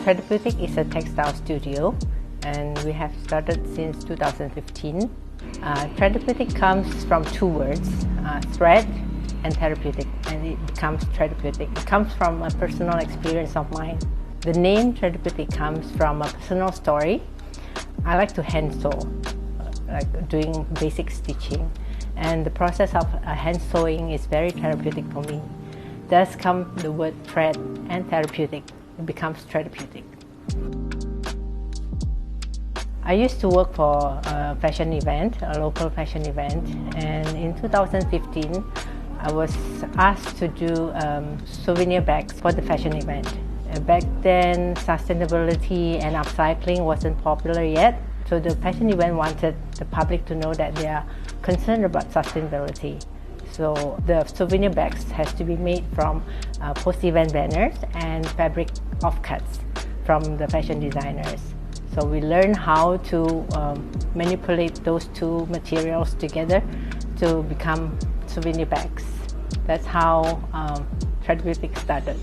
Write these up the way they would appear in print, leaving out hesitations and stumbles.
Threadapeutic is a textile studio, and we have started since 2015. Threadapeutic comes from two words, thread and therapeutic, and it becomes Threadapeutic. It comes from a personal experience of mine. The name Threadapeutic comes from a personal story. I like to hand sew, like doing basic stitching, and the process of hand sewing is very therapeutic for me. Thus come the word thread and therapeutic. It becomes Threadapeutic. I used to work for a fashion event, a local fashion event, and in 2015 I was asked to do souvenir bags for the fashion event. Back then, sustainability and upcycling wasn't popular yet, so the fashion event wanted the public to know that they are concerned about sustainability. So the souvenir bags has to be made from post-event banners and fabric offcuts from the fashion designers. So we learn how to manipulate those two materials together to become souvenir bags. That's how Threadapeutic started.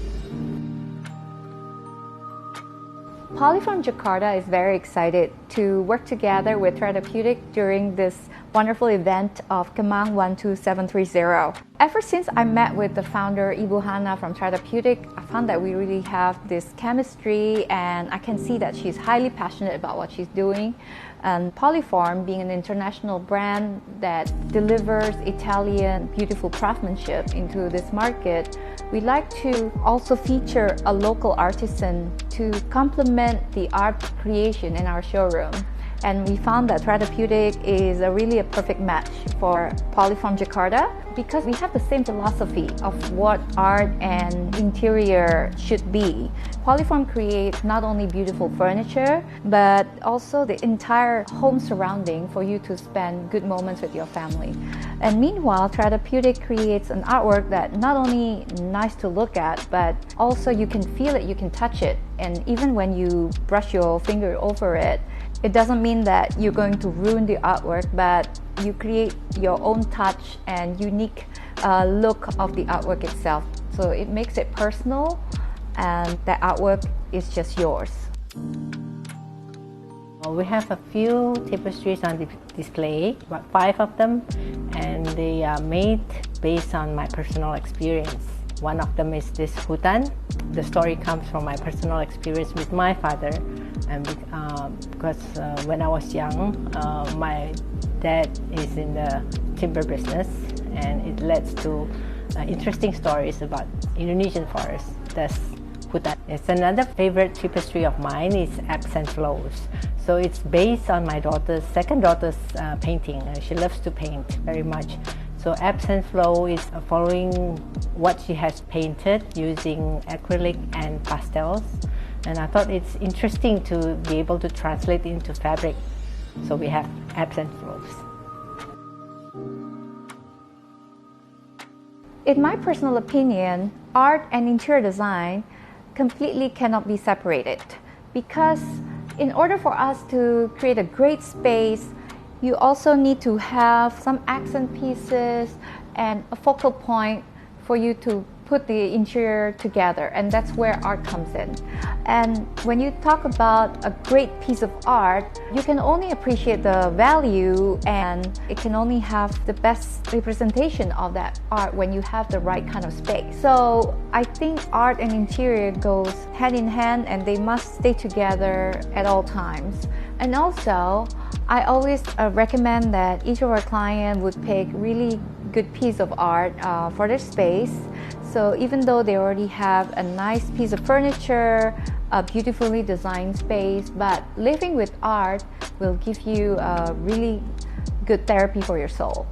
Poliform Jakarta is very excited to work together with Threadapeutic during this wonderful event of Kemang 12730. Ever since I met with the founder, Ibu Hana from Threadapeutic, I found that we really have this chemistry, and I can see that she's highly passionate about what she's doing. And Poliform, being an international brand that delivers Italian beautiful craftsmanship into this market, we like to also feature a local artisan to complement the art creation in our showroom. And we found that Threadapeutic is really a perfect match for Poliform Jakarta because we have the same philosophy of what art and interior should be. Poliform creates not only beautiful furniture, but also the entire home surrounding for you to spend good moments with your family. And meanwhile, Threadapeutic creates an artwork that not only nice to look at, but also you can feel it, you can touch it. And even when you brush your finger over it, it doesn't mean that you're going to ruin the artwork, but you create your own touch and unique look of the artwork itself. So it makes it personal, and the artwork is just yours. We have a few tapestries on the display, about 5 of them, and they are made based on my personal experience. One of them is this hutan. The story comes from my personal experience with my father, and because when I was young, my dad is in the timber business, and it leads to interesting stories about Indonesian forests. That's hutan. It's another favorite tapestry of mine is ebbs and flows. So it's based on my second daughter's painting. She loves to paint very much. So ebbs and flow is following what she has painted using acrylic and pastels. And I thought it's interesting to be able to translate into fabric. So we have ebbs and flows. In my personal opinion, art and interior design completely cannot be separated, because in order for us to create a great space, you also need to have some accent pieces and a focal point for you to put the interior together, and that's where art comes in. And when you talk about a great piece of art, you can only appreciate the value, and it can only have the best representation of that art when you have the right kind of space. So I think art and interior goes hand in hand, and they must stay together at all times. And also, I always recommend that each of our clients would pick really good piece of art for their space. So even though they already have a nice piece of furniture, a beautifully designed space, but living with art will give you a really good therapy for your soul.